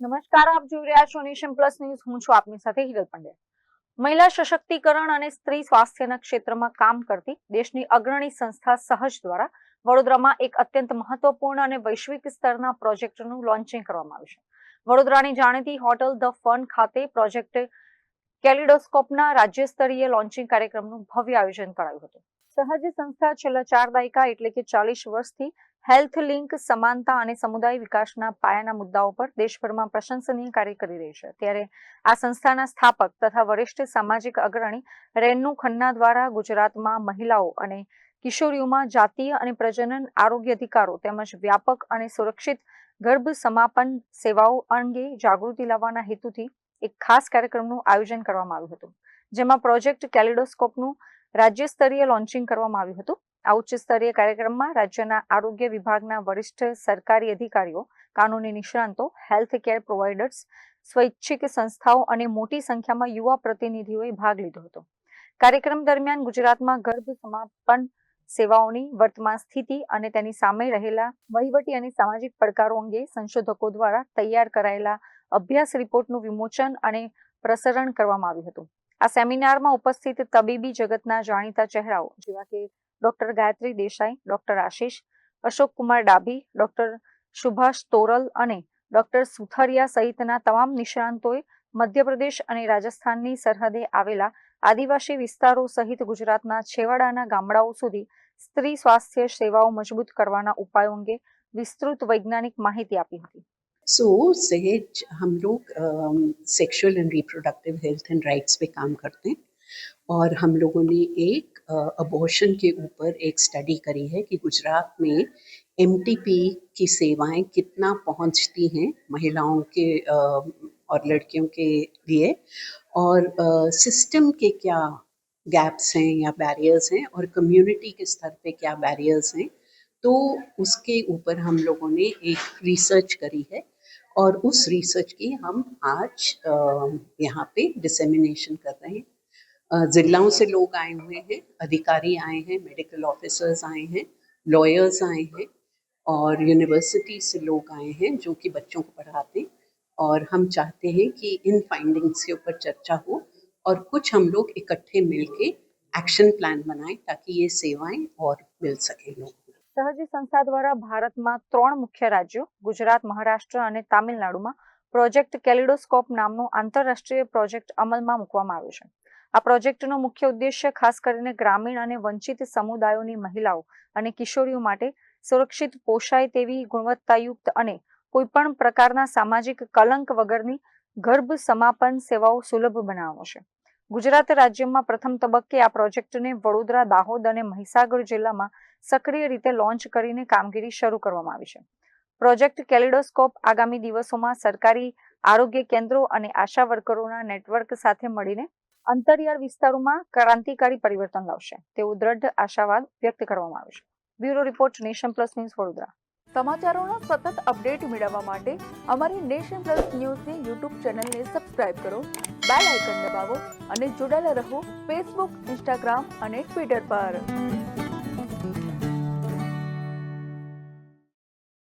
નમસ્કાર, આપ જોઈ રહ્યા છો નેશન પ્લસ ન્યૂઝ. હું છું આપની સાથે હિરલ પંડ્યા. મહિલા સશક્તિકરણ અને સ્ત્રી સ્વાસ્થ્યના ક્ષેત્રમાં કામ કરતી દેશની અગ્રણી સંસ્થા સહજ દ્વારા વડોદરામાં એક અત્યંત મહત્વપૂર્ણ અને વૈશ્વિક સ્તરના પ્રોજેક્ટનું લોન્ચિંગ કરવામાં આવ્યું છે. વડોદરાની જાણીતી હોટલ ધ ફન ખાતે પ્રોજેક્ટ કેલિડોસ્કોપના રાજ્ય સ્તરીય લોન્ચિંગ કાર્યક્રમનું ભવ્ય આયોજન કરાયું હતું. સહજ સંસ્થા છેલ્લા 4 દાયકા એટલે કે 40 વર્ષથી હેલ્થ લિંક, સમાનતા અને સમુદાય વિકાસના પાયાના મુદ્દાઓ પર દેશભરમાં પ્રશંસનીય કાર્ય કરી રહી છે. ત્યારે આ સંસ્થાના સ્થાપક તથા વરિષ્ઠ સામાજિક અગ્રણી રેન્નુ ખન્ના દ્વારા ગુજરાતમાં મહિલાઓ અને કિશોરીઓમાં જાતીય અને પ્રજનન આરોગ્ય અધિકારો તેમજ વ્યાપક અને સુરક્ષિત ગર્ભ સમાપન સેવાઓ અંગે જાગૃતિ લાવવાના હેતુથી એક ખાસ કાર્યક્રમનું આયોજન કરવામાં આવ્યું હતું, જેમાં પ્રોજેક્ટ કેલિડોસ્કોપનું રાજ્ય સ્તરીય લોન્ચિંગ કરવામાં આવ્યું હતું. આ ઉચ્ચ સ્તરીય કાર્યક્રમમાં રાજ્યના આરોગ્ય વિભાગના વરિષ્ઠ સરકારી અધિકારીઓ, કાનૂની નિષ્ણાંતો, હેલ્થ કેર પ્રોવાઇડર્સ, સ્વૈચ્છિક સંસ્થાઓ અને મોટી સંખ્યામાં યુવા પ્રતિનિધિઓએ ભાગ લીધો હતો. કાર્યક્રમ દરમિયાન ગુજરાતમાં ગર્ભ સમાપન સેવાઓની વર્તમાન સ્થિતિ અને તેની સામે રહેલા વહીવટી અને સામાજિક પડકારો અંગે સંશોધકો દ્વારા તૈયાર કરાયેલા અભ્યાસ રિપોર્ટનું વિમોચન અને પ્રસારણ કરવામાં આવ્યું હતું. આ સેમિનારમાં ઉપસ્થિત તબીબી જગતના જાણીતા ચહેરાઓ જેવા કે ડોક્ટર ગાયત્રી દેસાઈ, ડોક્ટર આશીષ, અશોક કુમાર ડાભી, ડોક્ટર સુભાષ તોરલ અને ડોક્ટર સુથરિયા સહિતના તમામ નિષ્ણાંતોએ મધ્યપ્રદેશ અને રાજસ્થાનની સરહદે આવેલા આદિવાસી વિસ્તારો સહિત ગુજરાતના છેવાડાના ગામડાઓ સુધી સ્ત્રી સ્વાસ્થ્ય સેવાઓ મજબૂત કરવાના ઉપાયો અંગે વિસ્તૃત વૈજ્ઞાનિક માહિતી આપી હતી. सहज हम लोग sexual and reproductive health and rights पे काम करते हैं और हम लोगों ने एक अबॉर्शन के ऊपर एक स्टडी करी है कि गुजरात में एमटीपी की सेवाएं कितना पहुंचती हैं महिलाओं के और लड़कियों के लिए और सिस्टम के क्या गैप्स हैं या बैरियर्स हैं और कम्युनिटी के स्तर पे क्या बैरियर्स हैं. तो उसके ऊपर हम लोगों ने एक रिसर्च करी है और उस रिसर्च की हम आज यहाँ पे डिसेमिनेशन कर रहे हैं. जिलाओं से लोग आए हुए हैं, अधिकारी आए हैं, मेडिकल ऑफिसर्स आए हैं, लॉयर्स आए हैं और यूनिवर्सिटी से लोग आए हैं जो कि बच्चों को पढ़ाते हैं और हम चाहते हैं कि इन फाइंडिंग्स के ऊपर चर्चा हो और कुछ हम लोग इकट्ठे मिलके एक्शन प्लान बनाएं ताकि ये सेवाएं और मिल सके लोगों को. સહજ સંસ્થા દ્વારા ભારતમાં 3 મુખ્ય રાજ્યો ગુજરાત, મહારાષ્ટ્ર અને તામિલનાડુમાં પ્રોજેક્ટ કેલિડોસ્કોપ નામનો આંતરરાષ્ટ્રીય પ્રોજેક્ટ અમલમાં મૂકવામાં આવ્યો છે. આ પ્રોજેક્ટનો મુખ્ય ઉદ્દેશ્ય ખાસ કરીને ગ્રામીણ અને વંચિત સમુદાયોની મહિલાઓ અને કિશોરીઓ માટે સુરક્ષિત, પોષાય તેવી ગુણવત્તાયુક્ત અને કોઈપણ પ્રકારના સામાજિક કલંક વગરની ગર્ભ સમાપન સેવાઓ સુલભ બનાવવાનો છે. ગુજરાત રાજ્યમાં પ્રથમ તબક્કે આ પ્રોજેક્ટને વડોદરા, દાહોદ અને મહીસાગર જિલ્લામાં સક્રિય રીતે લોન્ચ કરીને કામગીરી શરૂ કરવામાં આવી છે. પ્રોજેક્ટ કેલિડોસ્કોપ આગામી દિવસોમાં સરકારી આરોગ્ય કેન્દ્રો અને આશા વર્કરોના નેટવર્ક સાથે મળીને અંતરિયાળ વિસ્તારોમાં ક્રાંતિકારી પરિવર્તન લાવશે તેવો દ્રઢ આશાવાદ વ્યક્ત કરવામાં આવ્યો છે. Bureau report, nation plus news, Vadodara. સમાચારોનો સતત અપડેટ મેળવવા માટે અમારી નેશન પ્લસ ન્યૂઝની યુટ્યુબ ચેનલને સબસ્ક્રાઇબ કરો, બેલ આઇકન દબાવો અને જોડાયેલા રહો ફેસબુક, ઇન્સ્ટાગ્રામ અને ટ્વિટર પર.